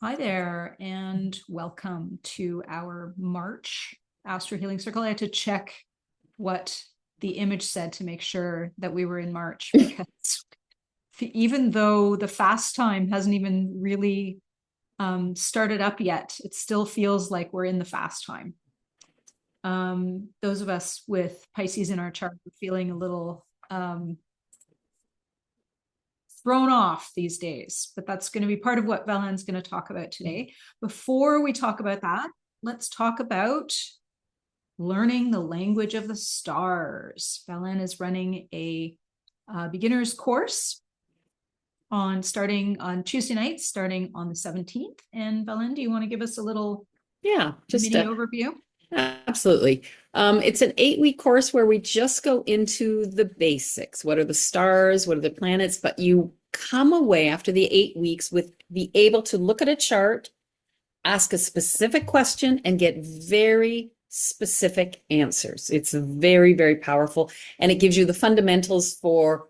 Hi there, and welcome to our March Astro-Healing Circle. I had to check what the image said to make sure that we were in March, because even though the fast time hasn't even really started up yet, it still feels like we're in the fast time. Those of us with Pisces in our chart are feeling a little thrown off these days, but that's going to be part of what Valen's going to talk about today. Before we talk about that, let's talk about learning the language of the stars. Valen is running a beginner's course starting on Tuesday nights, starting on the 17th. And Valen, do you want to give us a little mini overview? Absolutely. It's an 8-week course where we just go into the basics. What are the stars? What are the planets? But you come away after the 8 weeks with be able to look at a chart, ask a specific question, and get very specific answers. It's very, very powerful. And it gives you the fundamentals for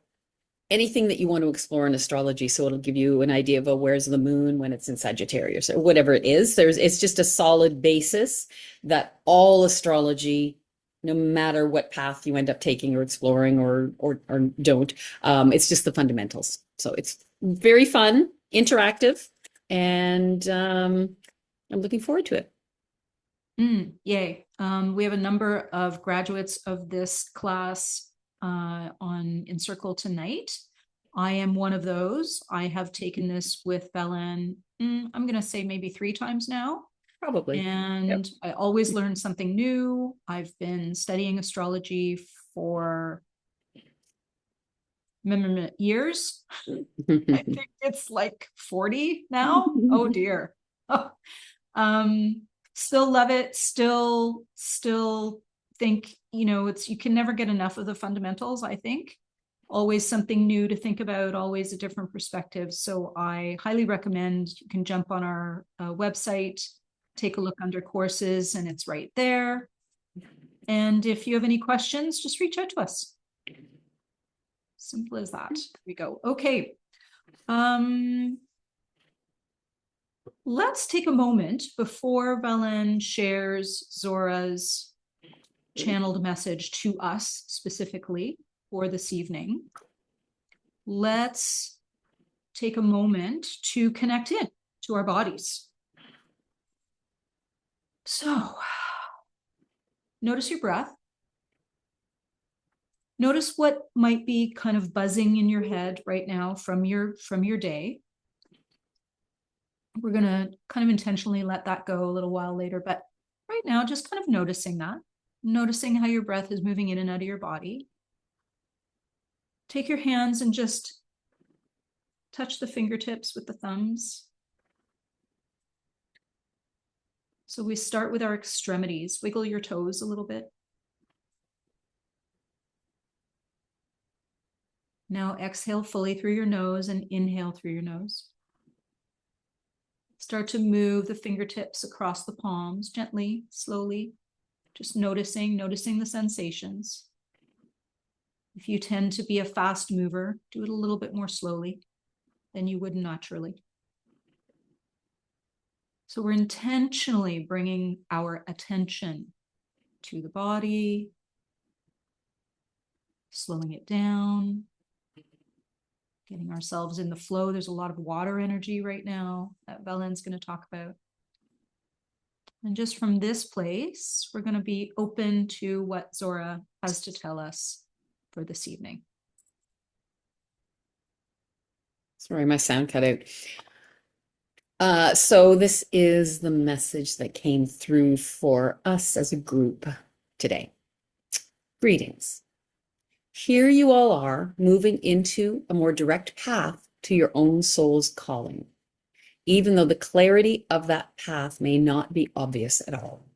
anything that you want to explore in astrology. So it'll give you an idea of where's the moon when it's in Sagittarius or whatever it is. It's just a solid basis that all astrology, no matter what path you end up taking or exploring or don't, it's just the fundamentals. So it's very fun, interactive, and I'm looking forward to it. Yay. We have a number of graduates of this class on Encircle tonight. I am one of those. I have taken this with Valen, I'm going to say maybe 3 times now. Probably. And I always learn something new. I've been studying astrology for years. I think it's like 40 now. Oh dear. Still love it. Still think, you can never get enough of the fundamentals, I think. Always something new to think about, always a different perspective. So I highly recommend you can jump on our website, take a look under courses, and it's right there. And if you have any questions, just reach out to us. Simple as that. Here we go. Okay. Let's take a moment before Valen shares Zora's channeled message to us specifically for this evening. Let's take a moment to connect in to our bodies. So, notice your breath. Notice what might be kind of buzzing in your head right now from your day. We're going to kind of intentionally let that go a little while later, but right now, just kind of noticing that. Noticing how your breath is moving in and out of your body. Take your hands and just touch the fingertips with the thumbs. So we start with our extremities. Wiggle your toes a little bit. Now exhale fully through your nose and inhale through your nose. Start to move the fingertips across the palms gently, slowly. Just noticing the sensations. If you tend to be a fast mover, do it a little bit more slowly than you would naturally. So we're intentionally bringing our attention to the body, slowing it down, getting ourselves in the flow. There's a lot of water energy right now that Valen's going to talk about. And just from this place, we're going to be open to what Zora has to tell us for this evening. Sorry, my sound cut out. So this is the message that came through for us as a group today. Greetings. Here you all are, moving into a more direct path to your own soul's calling, even though the clarity of that path may not be obvious at all.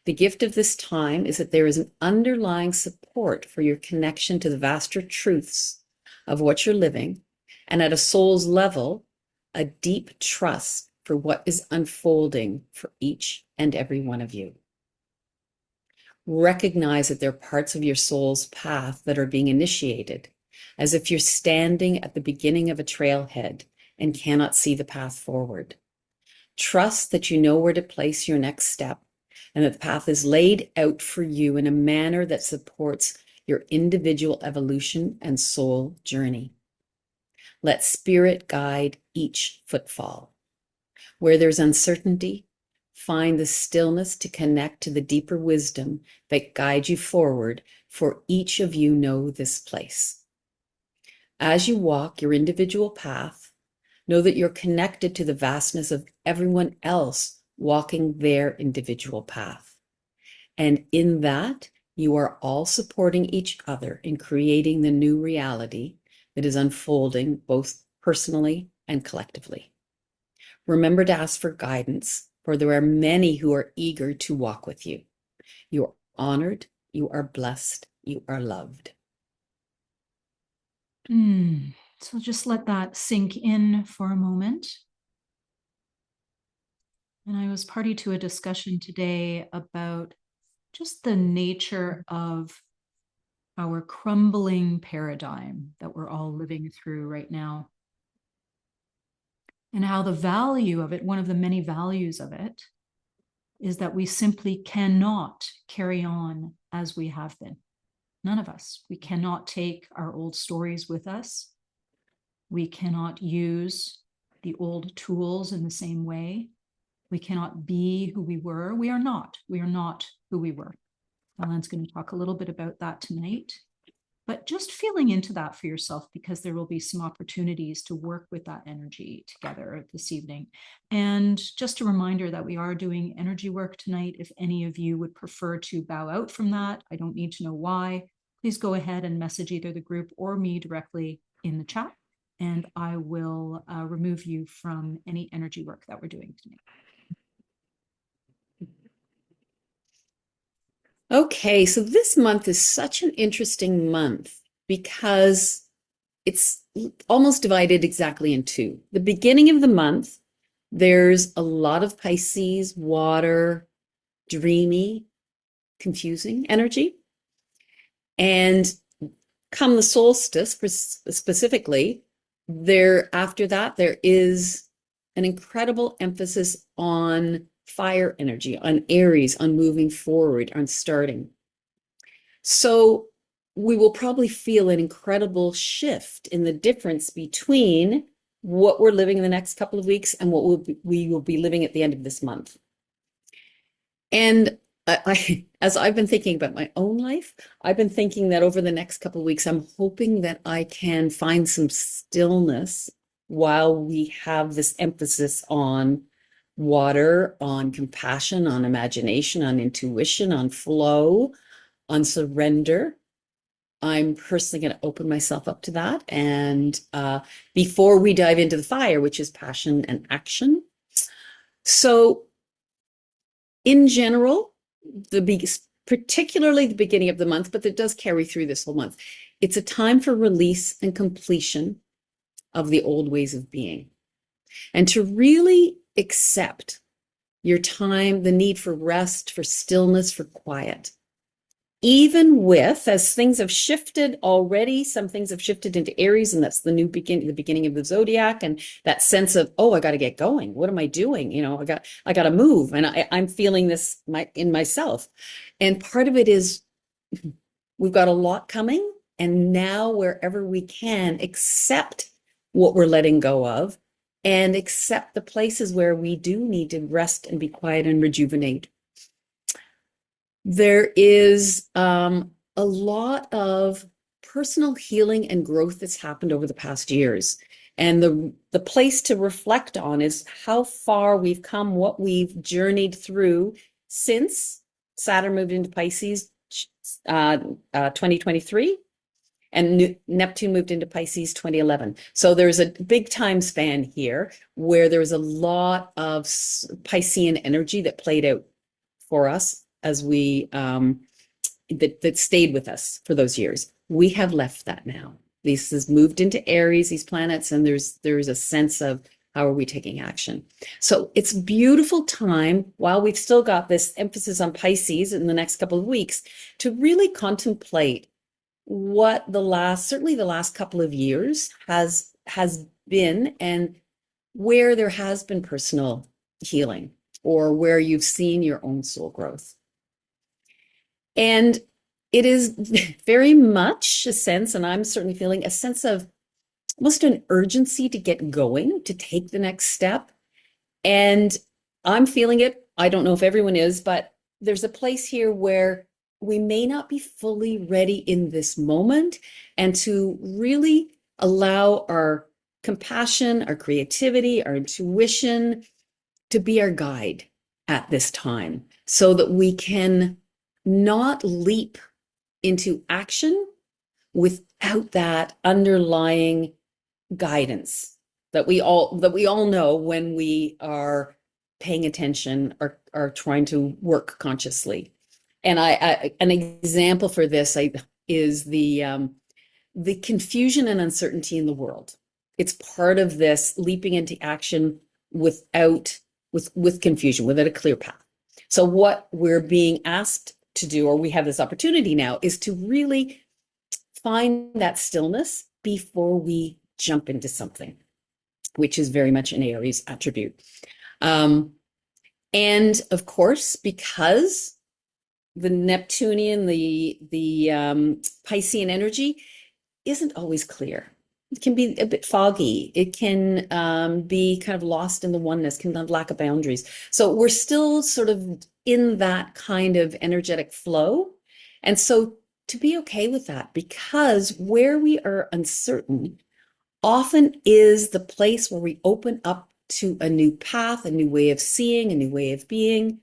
The gift of this time is that there is an underlying support for your connection to the vaster truths of what you're living, and at a soul's level, a deep trust for what is unfolding for each and every one of you. Recognize that there are parts of your soul's path that are being initiated, as if you're standing at the beginning of a trailhead and cannot see the path forward. Trust that you know where to place your next step and that the path is laid out for you in a manner that supports your individual evolution and soul journey. Let spirit guide each footfall. Where there's uncertainty, find the stillness to connect to the deeper wisdom that guides you forward, for each of you know this place. As you walk your individual path, know that you're connected to the vastness of everyone else walking their individual path. And in that, you are all supporting each other in creating the new reality that is unfolding both personally and collectively. Remember to ask for guidance, for there are many who are eager to walk with you. You are honored, you are blessed, you are loved. So just let that sink in for a moment. And I was party to a discussion today about just the nature of our crumbling paradigm that we're all living through right now. And how the value of it, one of the many values of it, is that we simply cannot carry on as we have been. None of us. We cannot take our old stories with us. We cannot use the old tools in the same way. We cannot be who we were. We are not. We are not who we were. Alan's going to talk a little bit about that tonight. But just feeling into that for yourself, because there will be some opportunities to work with that energy together this evening. And just a reminder that we are doing energy work tonight. If any of you would prefer to bow out from that, I don't need to know why. Please go ahead and message either the group or me directly in the chat, and I will remove you from any energy work that we're doing tonight. Okay, so this month is such an interesting month because it's almost divided exactly in two. The beginning of the month, there's a lot of Pisces, water, dreamy, confusing energy. And come the solstice, specifically, after that, there is an incredible emphasis on fire energy, on Aries, on moving forward, on starting. So we will probably feel an incredible shift in the difference between what we're living in the next couple of weeks and what we will be living at the end of this month. And as I've been thinking about my own life, I've been thinking that over the next couple of weeks, I'm hoping that I can find some stillness while we have this emphasis on water, on compassion, on imagination, on intuition, on flow, on surrender. I'm personally going to open myself up to that. And before we dive into the fire, which is passion and action. So in general, particularly the beginning of the month, but that does carry through this whole month, it's a time for release and completion of the old ways of being. And to really accept your time, the need for rest, for stillness, for quiet. Even with, as things have shifted already, some things have shifted into Aries, and that's the beginning of the zodiac, and that sense of, oh, I got to get going. What am I doing? You know, I got to move, and I'm feeling this in myself. And part of it is we've got a lot coming, and now wherever we can, accept what we're letting go of, and accept the places where we do need to rest and be quiet and rejuvenate. There is a lot of personal healing and growth that's happened over the past years. And the place to reflect on is how far we've come, what we've journeyed through since Saturn moved into Pisces 2023 and Neptune moved into Pisces 2011. So there's a big time span here where there was a lot of Piscean energy that played out for us as we that stayed with us for those years. We have left that now. This has moved into Aries, these planets, and there's a sense of how are we taking action. So it's a beautiful time while we've still got this emphasis on Pisces in the next couple of weeks to really contemplate what certainly the last couple of years has been, and where there has been personal healing or where you've seen your own soul growth. And it is very much a sense, and I'm certainly feeling a sense of almost an urgency to get going, to take the next step. And I'm feeling it. I don't know if everyone is, but there's a place here where we may not be fully ready in this moment, and to really allow our compassion, our creativity, our intuition to be our guide at this time so that we can not leap into action without that underlying guidance that we all know when we are paying attention or are trying to work consciously. And an example for this is the confusion and uncertainty in the world. It's part of this leaping into action with confusion, without a clear path. So what we're being asked to do, or we have this opportunity now, is to really find that stillness before we jump into something, which is very much an Aries attribute. And of course, because the Neptunian, the Piscean energy isn't always clear. It can be a bit foggy. It can be kind of lost in the oneness, can lack of boundaries. So we're still sort of in that kind of energetic flow. And so to be okay with that, because where we are uncertain often is the place where we open up to a new path, a new way of seeing, a new way of being.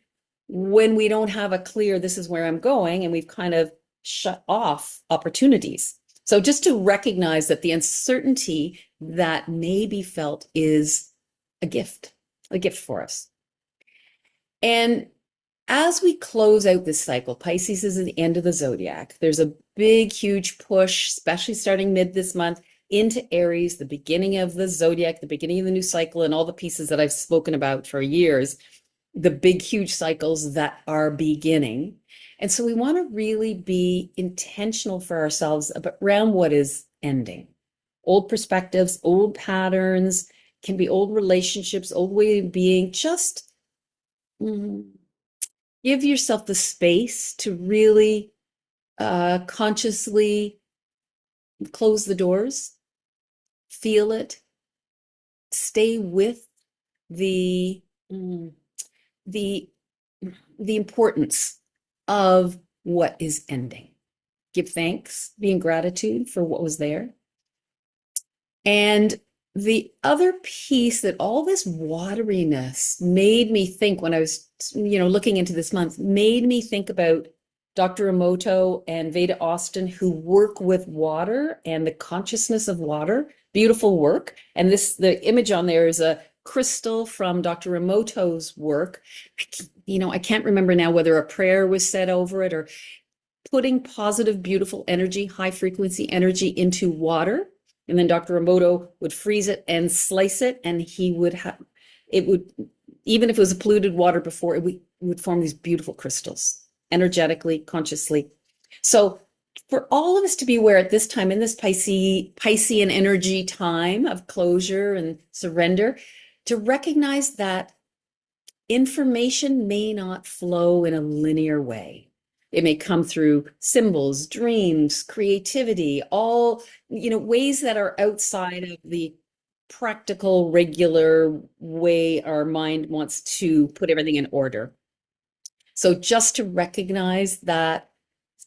When we don't have a clear, this is where I'm going, and we've kind of shut off opportunities. So just to recognize that the uncertainty that may be felt is a gift for us. And as we close out this cycle, Pisces is at the end of the zodiac. There's a big, huge push, especially starting mid this month, into Aries, the beginning of the zodiac, the beginning of the new cycle, and all the pieces that I've spoken about for years, the big, huge cycles that are beginning. And so we want to really be intentional for ourselves around what is ending. Old perspectives, old patterns, can be old relationships, old way of being. Just give yourself the space to really consciously close the doors, feel it, stay with the importance of what is ending. Give thanks, be in gratitude for what was there. And the other piece that all this wateriness made me think when I was, looking into this month, made me think about Dr. Emoto and Veda Austin, who work with water and the consciousness of water. Beautiful work. And the image on there is a crystal from Dr. Emoto's work. I can't remember now whether a prayer was said over it, or putting positive, beautiful energy, high frequency energy into water. And then Dr. Emoto would freeze it and slice it, and he would have, it would, even if it was a polluted water before, it would form these beautiful crystals, energetically, consciously. So for all of us to be aware at this time, in this Piscean energy time of closure and surrender, to recognize that information may not flow in a linear way. It may come through symbols, dreams, creativity, all, ways that are outside of the practical, regular way our mind wants to put everything in order. So just to recognize that,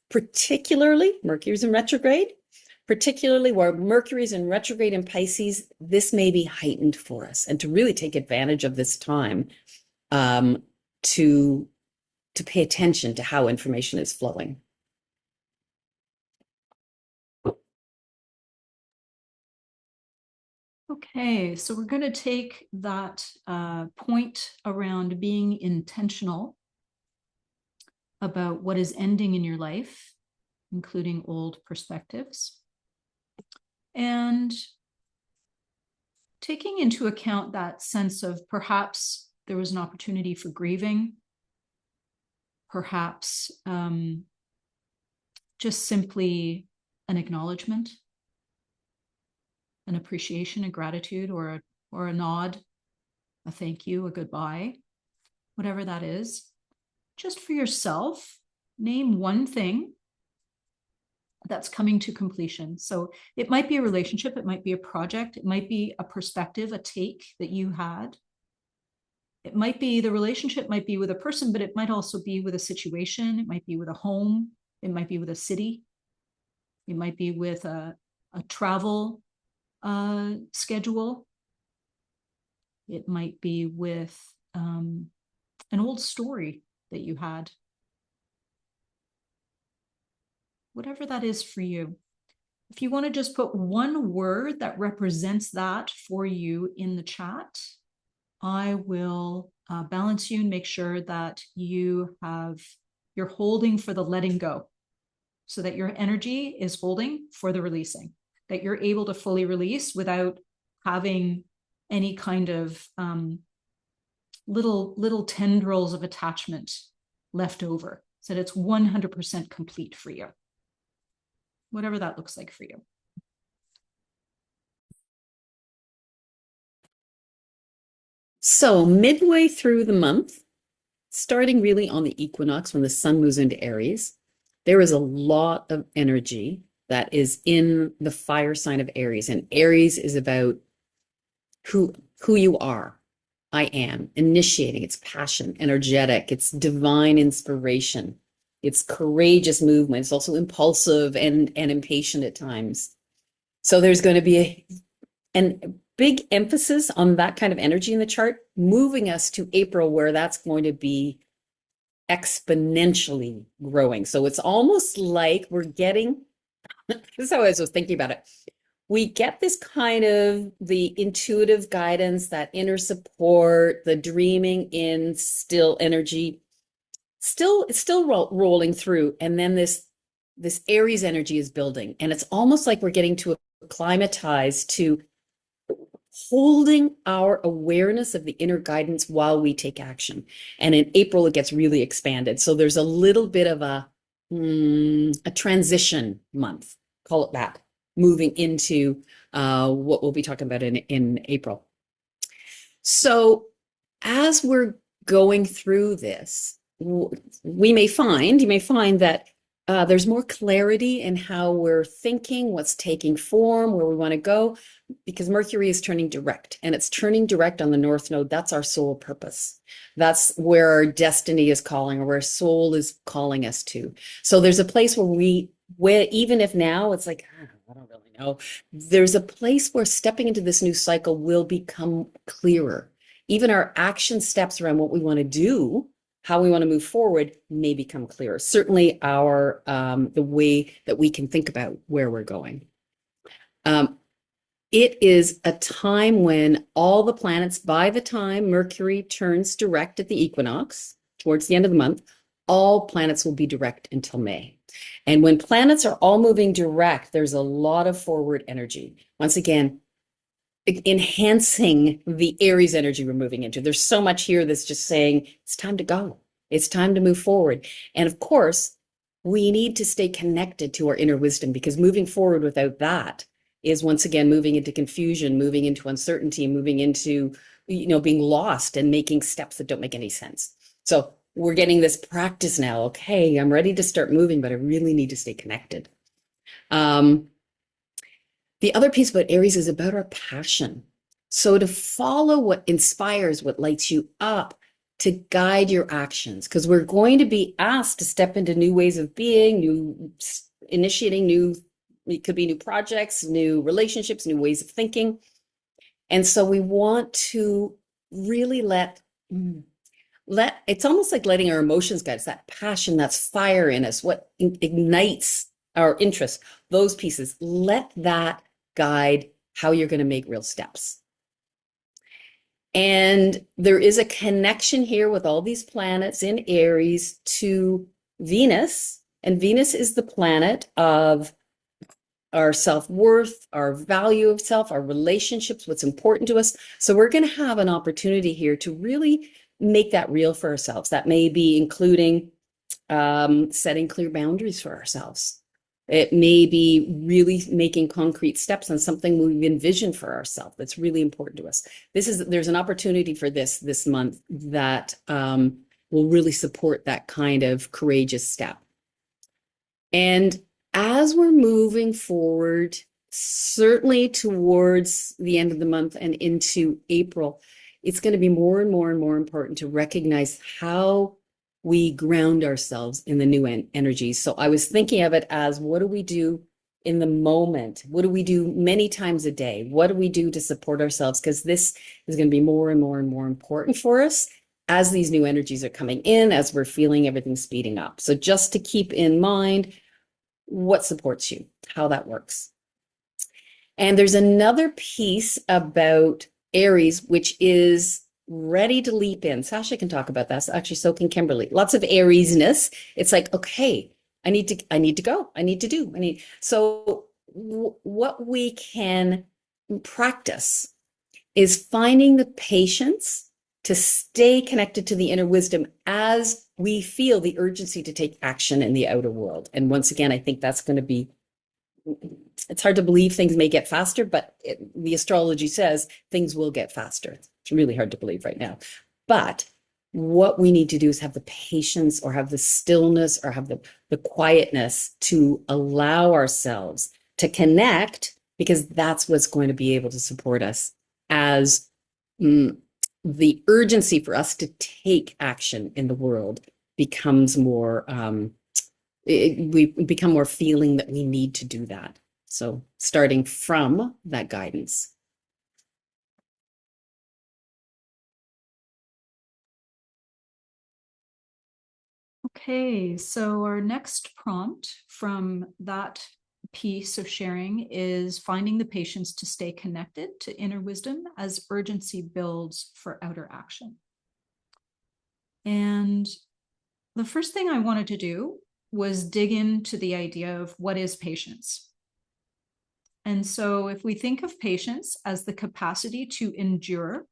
particularly Mercury's in retrograde, particularly where Mercury's in retrograde in Pisces, this may be heightened for us, and to really take advantage of this time to pay attention to how information is flowing. Okay, so we're going to take that point around being intentional about what is ending in your life, including old perspectives, and taking into account that sense of perhaps there was an opportunity for grieving, perhaps just simply an acknowledgement, an appreciation, a gratitude, or a nod a thank you, a goodbye, whatever that is. Just for yourself, name one thing that's coming to completion. So it might be a relationship, it might be a project, it might be a perspective, a take that you had. It might be the relationship might be with a person, but it might also be with a situation. It might be with a home. It might be with a city. It might be with a travel schedule. It might be with an old story that you had. Whatever that is for you. If you want to just put one word that represents that for you in the chat, I will balance you and make sure that you're holding for the letting go, so that your energy is holding for the releasing, that you're able to fully release without having any kind of little tendrils of attachment left over, so that it's 100% complete for you, whatever that looks like for you. So midway through the month, starting really on the equinox when the sun moves into Aries, there is a lot of energy that is in the fire sign of Aries. And Aries is about who you are. I am initiating. It's passion, energetic. It's divine inspiration. It's courageous movement. It's also impulsive and impatient at times. So there's going to be a big emphasis on that kind of energy in the chart, moving us to April, where that's going to be exponentially growing. So it's almost like we're getting, this is how I was thinking about it. We get this kind of the intuitive guidance, that inner support, the dreaming in still energy, it's still rolling through. And then this Aries energy is building. And it's almost like we're getting to acclimatize to holding our awareness of the inner guidance while we take action. And in April, it gets really expanded. So there's a little bit of a transition month, call it that, moving into what we'll be talking about in April. So as we're going through this, you may find that there's more clarity in how we're thinking, what's taking form, where we want to go, because Mercury is turning direct, and it's turning direct on the North Node. That's our soul purpose. That's where our destiny is calling, or where soul is calling us to. So there's a place where even if now it's like, I don't really know, there's a place where stepping into this new cycle will become clearer. Even our action steps around what we want to do, how we want to move forward, may become clearer. Certainly the way that we can think about where we're going. It is a time when all the planets, by the time Mercury turns direct at the equinox, towards the end of the month, all planets will be direct until May. And when planets are all moving direct, there's a lot of forward energy. Once again, enhancing the Aries energy we're moving into. There's so much here that's just saying, it's time to go. It's time to move forward. And of course, we need to stay connected to our inner wisdom, because moving forward without that is once again moving into confusion, moving into uncertainty, moving into, being lost and making steps that don't make any sense. So we're getting this practice now. Okay, I'm ready to start moving, but I really need to stay connected. The other piece about Aries is about our passion. So to follow what inspires, what lights you up, to guide your actions, because we're going to be asked to step into new ways of being, initiating it could be new projects, new relationships, new ways of thinking. And so we want to really it's almost like letting our emotions guide us, that passion, that's fire in us, what ignites our interest, those pieces, let that guide how you're going to make real steps. And there is a connection here with all these planets in Aries to Venus, and Venus is the planet of our self-worth, our value of self, our relationships, what's important to us. So we're going to have an opportunity here to really make that real for ourselves. That may be including setting clear boundaries for ourselves. It may be really making concrete steps on something we've envisioned for ourselves that's really important to us. There's an opportunity for this month that will really support that kind of courageous step. And as we're moving forward, certainly towards the end of the month and into April, it's going to be more and more and more important to recognize how we ground ourselves in the new energies. So I was thinking of it as, what do we do in the moment? What do we do many times a day? What do we do to support ourselves? Because this is going to be more and more and more important for us as these new energies are coming in, as we're feeling everything speeding up. So just to keep in mind what supports you, how that works. And there's another piece about Aries, which is ready to leap in. Sasha can talk about that. Actually, so can Kimberly. Lots of Ariesness. It's like, okay, I need to go. I need to do. So what we can practice is finding the patience to stay connected to the inner wisdom as we feel the urgency to take action in the outer world. And once again, I think that's going to be, it's hard to believe things may get faster, but the astrology says things will get faster. It's really hard to believe right now. But what we need to do is have the patience, or have the stillness, or have the quietness to allow ourselves to connect, because that's what's going to be able to support us as the urgency for us to take action in the world becomes more, we become more feeling that we need to do that. So starting from that guidance. Okay, so our next prompt from that piece of sharing is finding the patience to stay connected to inner wisdom as urgency builds for outer action. And the first thing I wanted to do was dig into the idea of what is patience. And so if we think of patience as the capacity to endure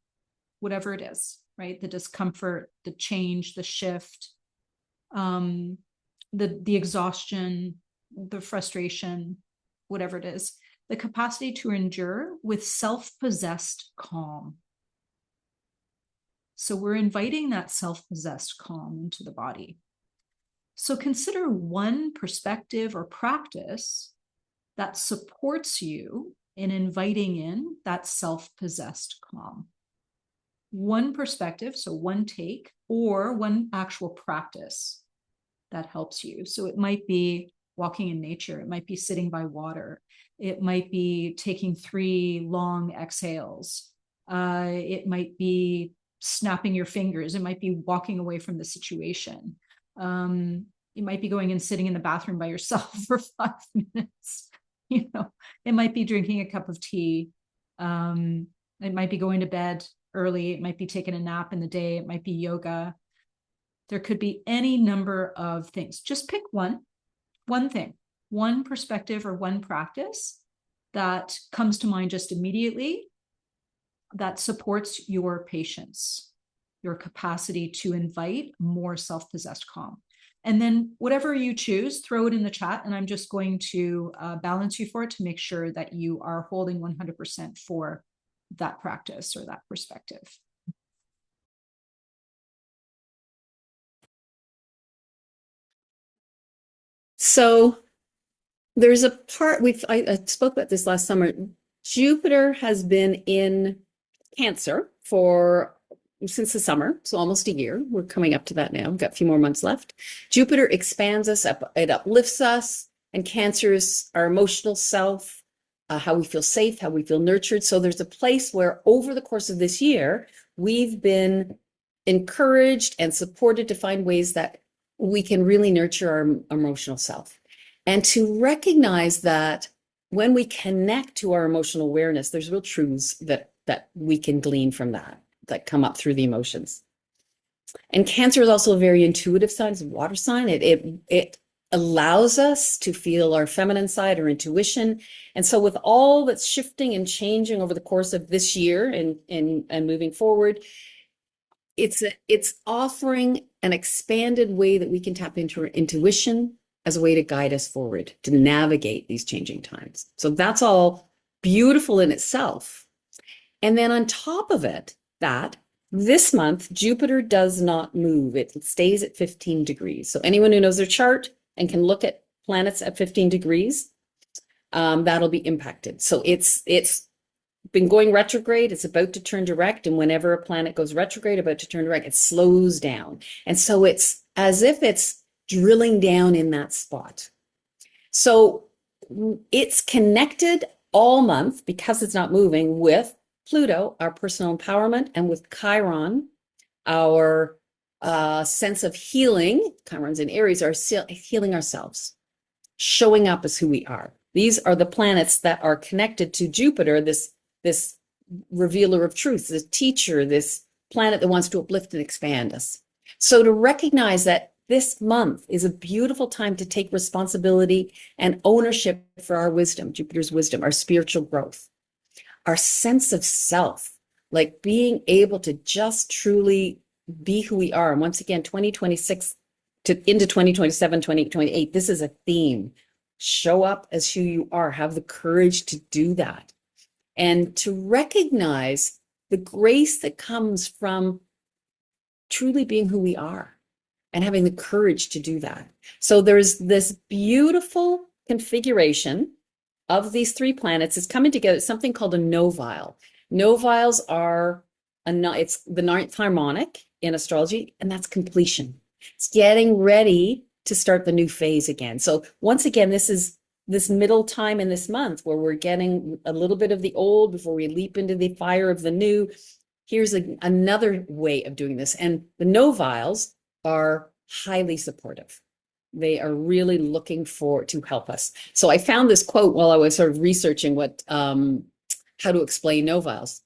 whatever it is, right? The discomfort, the change, the shift, the exhaustion, the frustration, whatever it is, the capacity to endure with self-possessed calm. So we're inviting that self-possessed calm into the body. So consider one perspective or practice that supports you in inviting in that self-possessed calm. One perspective, so one take, or one actual practice that helps you. So it might be walking in nature. It might be sitting by water. It might be taking 3 long exhales. It might be snapping your fingers. It might be walking away from the situation. You might be going and sitting in the bathroom by yourself for 5 minutes. It might be drinking a cup of tea. It might be going to bed early. It might be taking a nap in the day. It might be yoga. There could be any number of things. Just pick one thing, one perspective or one practice that comes to mind just immediately that supports your patience, your capacity to invite more self-possessed calm. And then whatever you choose, throw it in the chat, and I'm just going to balance you for it to make sure that you are holding 100% for that practice or that perspective. So there's a part I spoke about this last summer. Jupiter has been in Cancer since the summer, so almost a year. We're coming up to that now. We've got a few more months left. Jupiter expands us up, it uplifts us, and Cancer is our emotional self, how we feel safe, how we feel nurtured. So there's a place where over the course of this year, we've been encouraged and supported to find ways that we can really nurture our emotional self. And to recognize that when we connect to our emotional awareness, there's real truths that we can glean from that come up through the emotions. And Cancer is also a very intuitive sign. It's a water sign. It allows us to feel our feminine side or intuition. And so with all that's shifting and changing over the course of this year and moving forward, it's offering an expanded way that we can tap into our intuition, as a way to guide us forward, to navigate these changing times. So that's all beautiful in itself. And then on top of it, that this month, Jupiter does not move. It stays at 15 degrees. So anyone who knows their chart and can look at planets at 15 degrees, that'll be impacted. So it's been going retrograde. It's about to turn direct. And whenever a planet goes retrograde, about to turn direct, it slows down. And so it's as if it's drilling down in that spot. So it's connected all month because it's not moving with Pluto, our personal empowerment, and with Chiron, our sense of healing. Chiron's in Aries, our healing ourselves, showing up as who we are. These are the planets that are connected to Jupiter, this revealer of truth, this teacher, this planet that wants to uplift and expand us. So to recognize that this month is a beautiful time to take responsibility and ownership for our wisdom, Jupiter's wisdom, our spiritual growth, our sense of self, like being able to just truly be who we are. And once again, 2026 into 2027, 2028, this is a theme. Show up as who you are, have the courage to do that. And to recognize the grace that comes from truly being who we are and having the courage to do that. So there's this beautiful configuration of these three planets. It's coming together. It's something called a novile. Noviles are, it's the ninth harmonic in astrology, and that's completion. It's getting ready to start the new phase again. So once again, this is this middle time in this month where we're getting a little bit of the old before we leap into the fire of the new. Here's another way of doing this. And the noviles are highly supportive. They are really looking to help us. So I found this quote while I was sort of researching how to explain noviles.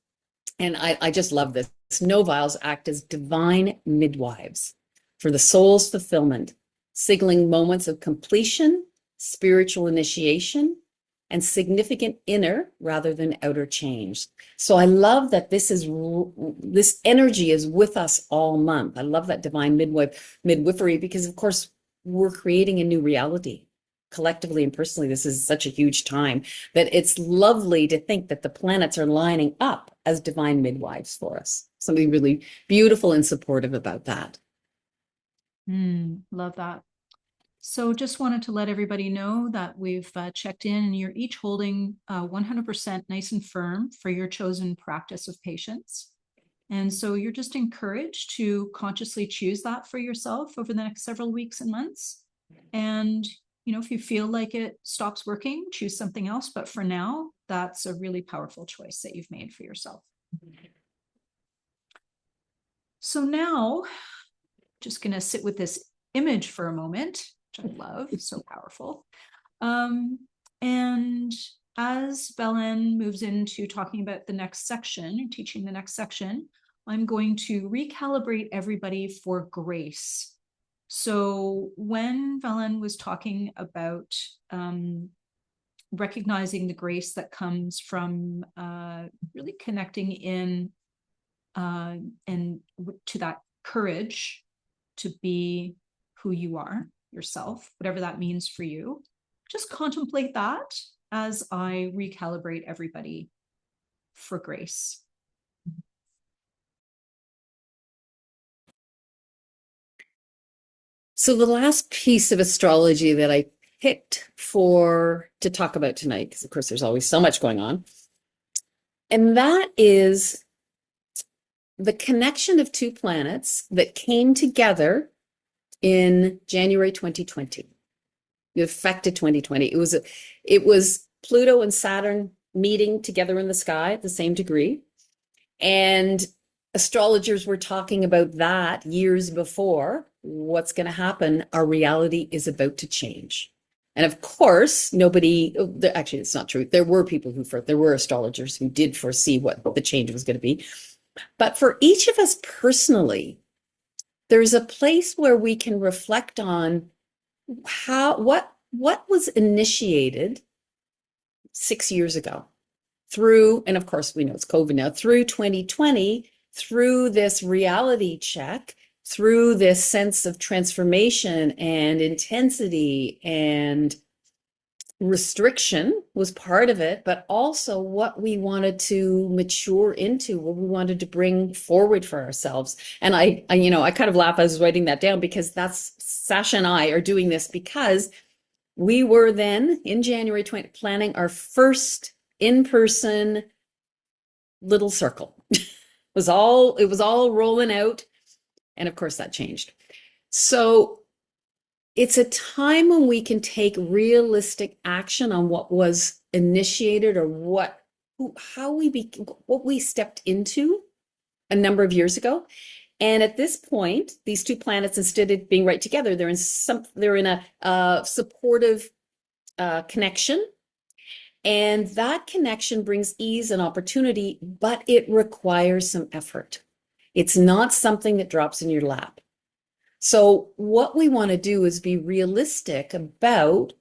And I just love this. Noviles act as divine midwives for the soul's fulfillment, signaling moments of completion, spiritual initiation, and significant inner rather than outer change. So I love that this energy is with us all month. I love that divine midwifery because, of course, we're creating a new reality collectively and personally. This is such a huge time that it's lovely to think that the planets are lining up as divine midwives for us. Something really beautiful and supportive about that. Love that. So just wanted to let everybody know that we've checked in and you're each holding 100% nice and firm for your chosen practice of patience. And so you're just encouraged to consciously choose that for yourself over the next several weeks and months. And, if you feel like it stops working, choose something else. But for now, that's a really powerful choice that you've made for yourself. So now, just going to sit with this image for a moment, which I love, so powerful. And as Belen moves into talking about the next section, teaching the next section, I'm going to recalibrate everybody for grace. So when Belen was talking about recognizing the grace that comes from really connecting in and to that courage to be who you are yourself, whatever that means for you, just contemplate that as I recalibrate everybody for grace. So the last piece of astrology that I picked to talk about tonight, because of course there's always so much going on, and that is the connection of two planets that came together in January 2020. It affected 2020. It was Pluto and Saturn meeting together in the sky at the same degree. And astrologers were talking about that years before. What's going to happen? Our reality is about to change. And of course, actually, it's not true. There were there were astrologers who did foresee what the change was going to be. But for each of us personally, there's a place where we can reflect on what was initiated 6 years ago through, and of course we know it's COVID now, through 2020, through this reality check through this sense of transformation and intensity and restriction was part of it, but also what we wanted to mature into, what we wanted to bring forward for ourselves. And I kind of laugh as I was writing that down, because that's Sasha and I are doing this because we were then in January 20 planning our first in-person little circle. It was all rolling out. And of course that changed. So it's a time when we can take realistic action on what was initiated or what we stepped into a number of years ago. And at this point, these two planets, instead of being right together, they're in a supportive connection. And that connection brings ease and opportunity, but it requires some effort. It's not something that drops in your lap. So what we want to do is be realistic about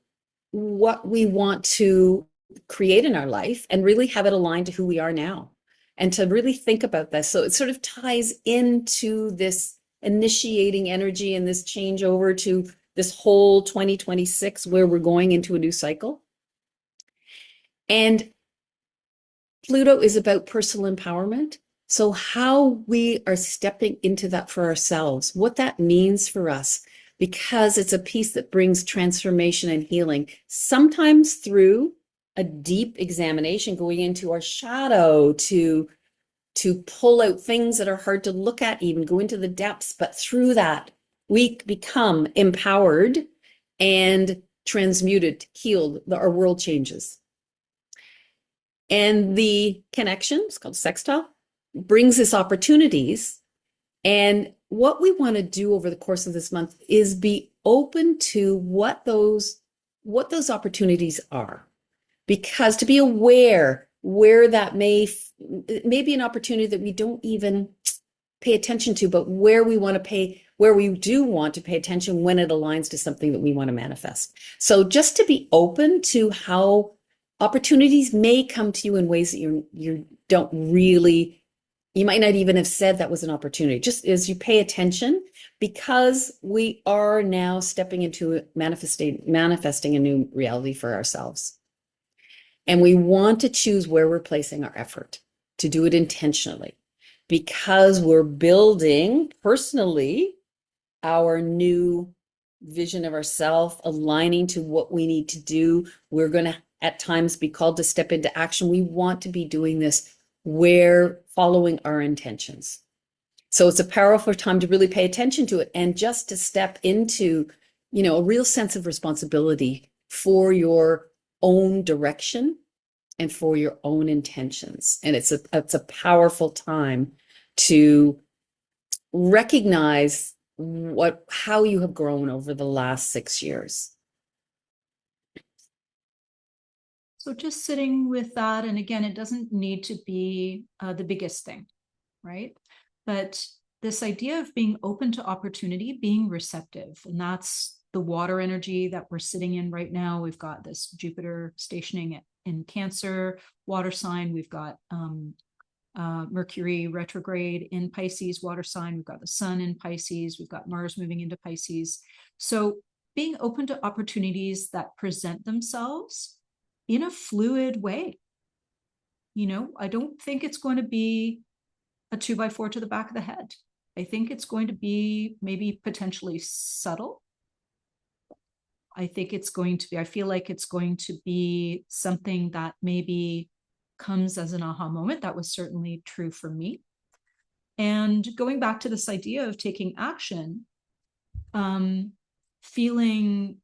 what we want to create in our life and really have it aligned to who we are now, and to really think about this. So it sort of ties into this initiating energy and this changeover to this whole 2026 where we're going into a new cycle. And Pluto is about personal empowerment. So how we are stepping into that for ourselves, what that means for us, because it's a piece that brings transformation and healing, sometimes through a deep examination, going into our shadow to pull out things that are hard to look at, even go into the depths. But through that, we become empowered and transmuted, healed. Our world changes. And the connection, it's called sextile, brings us opportunities. And what we want to do over the course of this month is be open to what those opportunities are, because to be aware where that may be an opportunity that we don't even pay attention to, but where we do want to pay attention when it aligns to something that we want to manifest. So just to be open to how opportunities may come to you in ways that you don't really, you might not even have said that was an opportunity, just as you pay attention, because we are now stepping into manifesting a new reality for ourselves. And we want to choose where we're placing our effort, to do it intentionally, because we're building personally our new vision of ourselves, aligning to what we need to do. We're going to at times be called to step into action. We want to be doing this where following our intentions. So it's a powerful time to really pay attention to it, and just to step into, a real sense of responsibility for your own direction and for your own intentions. And it's a powerful time to recognize how you have grown over the last 6 years. So just sitting with that, and again, it doesn't need to be the biggest thing, right? But this idea of being open to opportunity, being receptive, and that's the water energy that we're sitting in right now. We've got this Jupiter stationing in Cancer, water sign. We've got Mercury retrograde in Pisces, water sign. We've got the sun in Pisces. We've got Mars moving into Pisces. So being open to opportunities that present themselves in a fluid way. I don't think it's going to be a 2x4 to the back of the head. I think it's going to be maybe potentially subtle. I feel like it's going to be something that maybe comes as an aha moment. That was certainly true for me. And going back to this idea of taking action, feeling,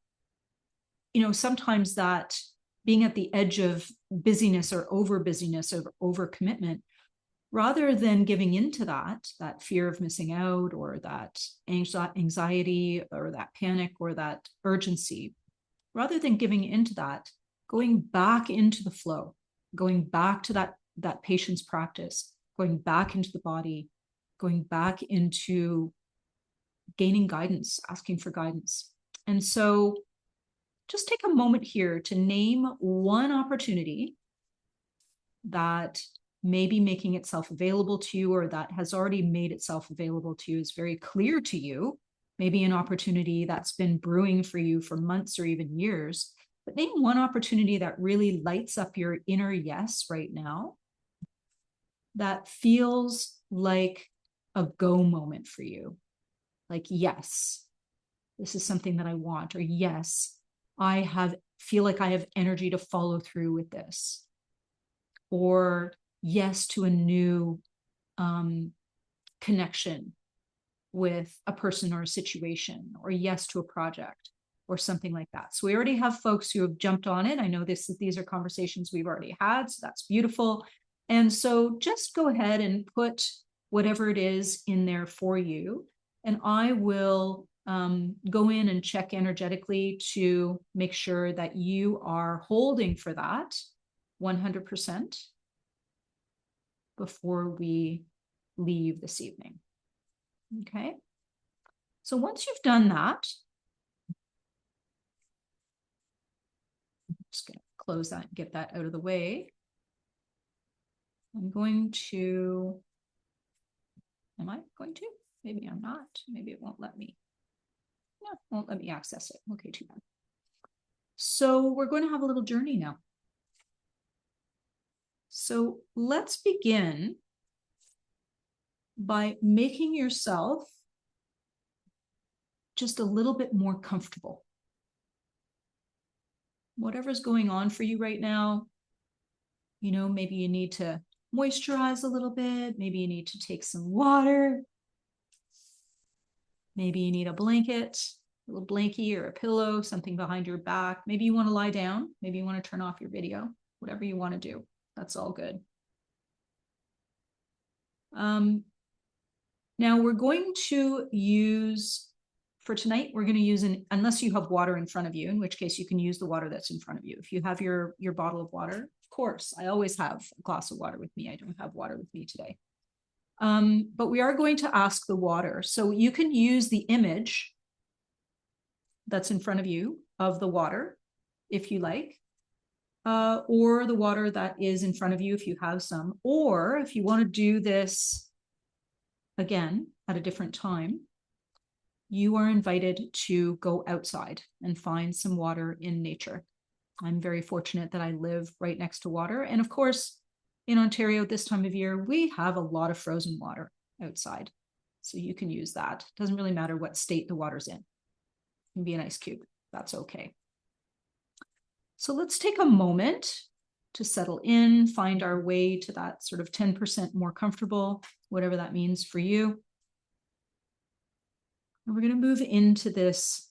sometimes that being at the edge of busyness or over commitment, rather than giving into that fear of missing out, or that anxiety, or that panic, or that urgency, rather than giving into that, going back into the flow, going back to that patience practice, going back into the body, going back into gaining guidance, asking for guidance. And so just take a moment here to name one opportunity that maybe making itself available to you, or that has already made itself available to you, is very clear to you. Maybe an opportunity that's been brewing for you for months or even years. But name one opportunity that really lights up your inner yes right now, that feels like a go moment for you. Like, yes, this is something that I want, or yes, feel like I have energy to follow through with this, or yes to a new connection with a person or a situation, or yes to a project or something like that. So we already have folks who have jumped on it. I know these are conversations we've already had, so that's beautiful. And so just go ahead and put whatever it is in there for you, and I will go in and check energetically to make sure that you are holding for that 100% before we leave this evening. Okay. So once you've done that, I'm just going to close that and get that out of the way. I'm going to, am I going to? Maybe I'm not. Maybe it won't let me. No, it won't let me access it. Okay, too bad. So we're going to have a little journey now. So let's begin by making yourself just a little bit more comfortable. Whatever's going on for you right now, you know, maybe you need to moisturize a little bit. Maybe you need to take some water. Maybe you need a blanket, a little blankie or a pillow, something behind your back. Maybe you want to lie down. Maybe you want to turn off your video, whatever you want to do. That's all good. Now we're going to use, for tonight, we're going to use unless you have water in front of you, in which case you can use the water that's in front of you. If you have your bottle of water, of course, I always have a glass of water with me. I don't have water with me today. But we are going to ask the water. So you can use the image that's in front of you of the water, if you like, or the water that is in front of you if you have some, or if you want to do this again at a different time, you are invited to go outside and find some water in nature. I'm very fortunate that I live right next to water. And of course, in Ontario this time of year, we have a lot of frozen water outside. So you can use that. It doesn't really matter what state the water's in. It can be an ice cube. That's okay. So let's take a moment to settle in, find our way to that sort of 10% more comfortable, whatever that means for you. And we're going to move into this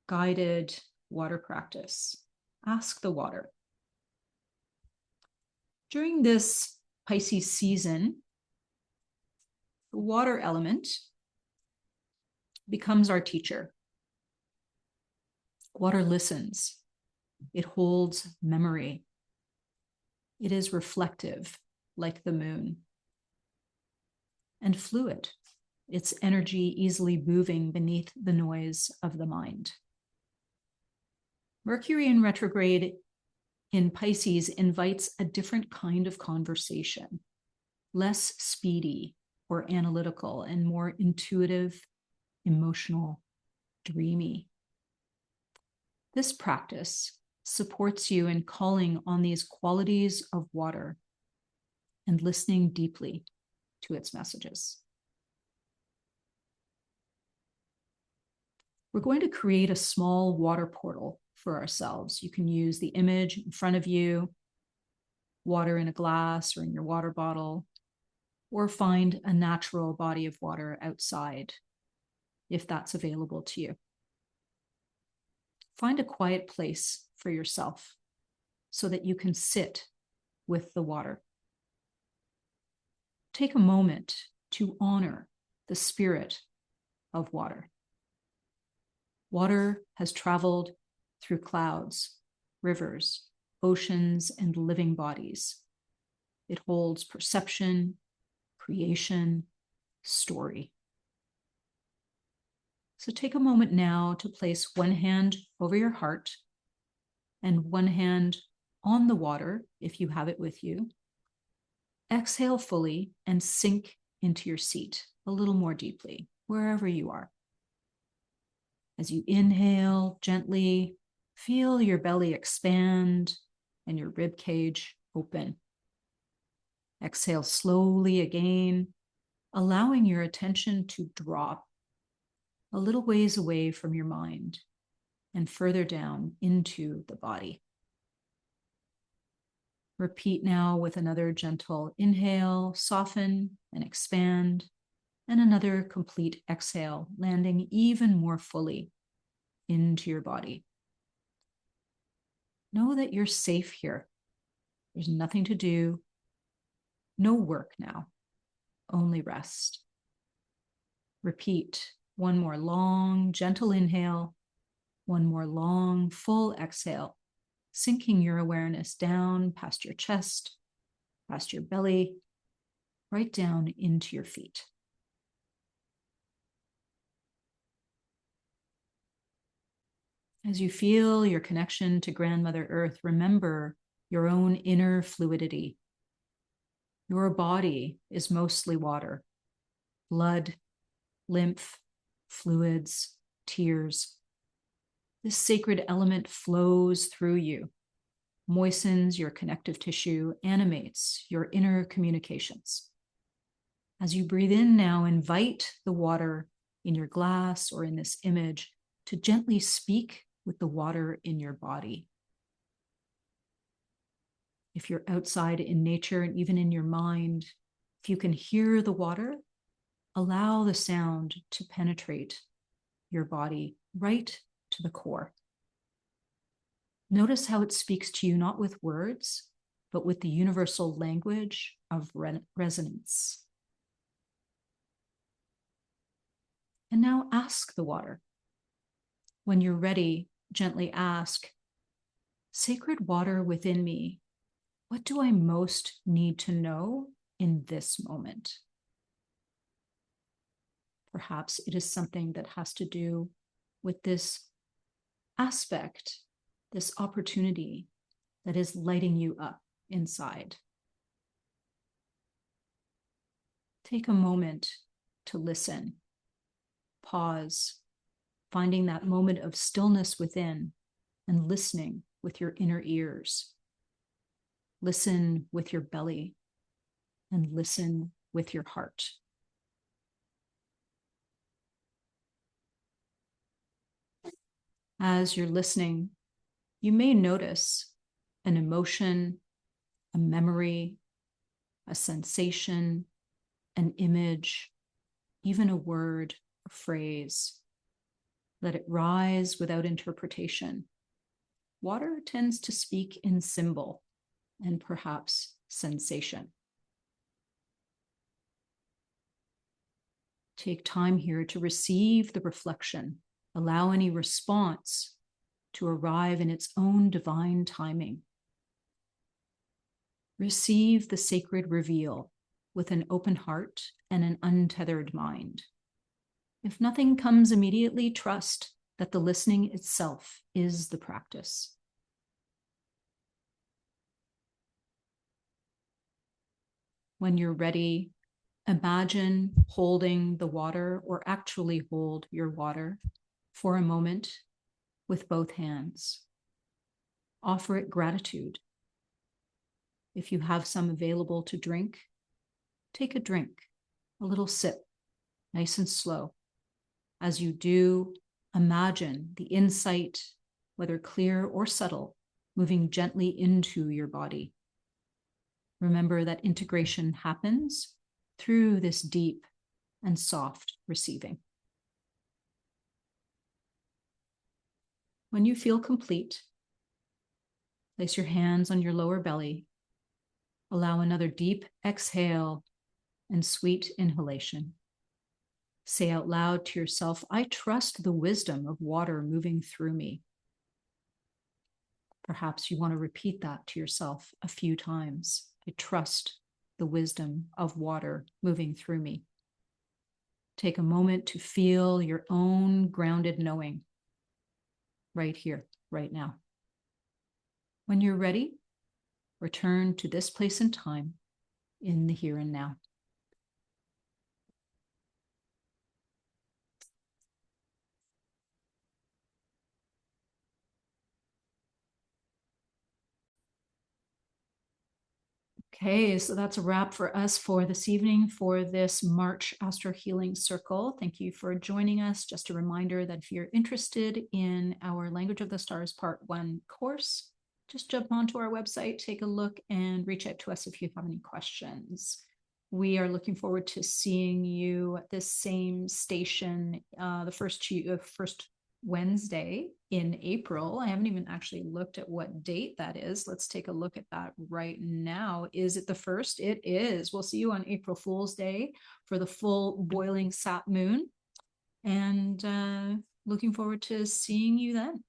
guided water practice. Ask the water. During this Pisces season, the water element becomes our teacher. Water listens. It holds memory. It is reflective, like the moon, and fluid. Its energy easily moving beneath the noise of the mind. Mercury in retrograde in Pisces invites a different kind of conversation, less speedy or analytical and more intuitive, emotional, dreamy. This practice supports you in calling on these qualities of water and listening deeply to its messages. We're going to create a small water portal for ourselves. You can use the image in front of you, water in a glass or in your water bottle, or find a natural body of water outside if that's available to you. Find a quiet place for yourself so that you can sit with the water. Take a moment to honor the spirit of water. Water has traveled through clouds, rivers, oceans, and living bodies. It holds perception, creation, story. So take a moment now to place one hand over your heart and one hand on the water, if you have it with you, exhale fully and sink into your seat a little more deeply, wherever you are. As you inhale gently, feel your belly expand and your rib cage open. Exhale slowly again, allowing your attention to drop a little ways away from your mind and further down into the body. Repeat now with another gentle inhale, soften and expand, and another complete exhale, landing even more fully into your body. Know that you're safe here. There's nothing to do, no work now, only rest. Repeat one more long, gentle inhale, one more long, full exhale, sinking your awareness down past your chest, past your belly, right down into your feet. As you feel your connection to Grandmother Earth, remember your own inner fluidity. Your body is mostly water, blood, lymph, fluids, tears. This sacred element flows through you, moistens your connective tissue, animates your inner communications. As you breathe in now, invite the water in your glass or in this image to gently speak with the water in your body. If you're outside in nature and even in your mind, if you can hear the water, allow the sound to penetrate your body right to the core. Notice how it speaks to you, not with words, but with the universal language of resonance. And now ask the water. When you're ready, gently ask, "Sacred water within me, what do I most need to know in this moment?" Perhaps it is something that has to do with this aspect, this opportunity that is lighting you up inside. Take a moment to listen. Pause, finding that moment of stillness within and listening with your inner ears. Listen with your belly and listen with your heart. As you're listening, you may notice an emotion, a memory, a sensation, an image, even a word or phrase. Let it rise without interpretation. Water tends to speak in symbol and perhaps sensation. Take time here to receive the reflection. Allow any response to arrive in its own divine timing. Receive the sacred reveal with an open heart and an untethered mind. If nothing comes immediately, trust that the listening itself is the practice. When you're ready, imagine holding the water, or actually hold your water for a moment with both hands. Offer it gratitude. If you have some available to drink, take a drink, a little sip, nice and slow. As you do, imagine the insight, whether clear or subtle, moving gently into your body. Remember that integration happens through this deep and soft receiving. When you feel complete, place your hands on your lower belly. Allow another deep exhale and sweet inhalation. Say out loud to yourself, "I trust the wisdom of water moving through me." Perhaps you want to repeat that to yourself a few times. I trust the wisdom of water moving through me. Take a moment to feel your own grounded knowing right here, right now. When you're ready, return to this place and time in the here and now. Okay, so that's a wrap for us for this evening for this March Astro-Healing Circle. Thank you for joining us. Just a reminder that if you're interested in our Language of the Stars Part 1 course, just jump onto our website, take a look, and reach out to us if you have any questions. We are looking forward to seeing you at this same station the first Wednesday in April. I haven't even actually looked at what date that is. Let's take a look at that right now. Is it the 1st? It is. We'll see you on April Fool's Day for the full boiling Sat moon. And looking forward to seeing you then.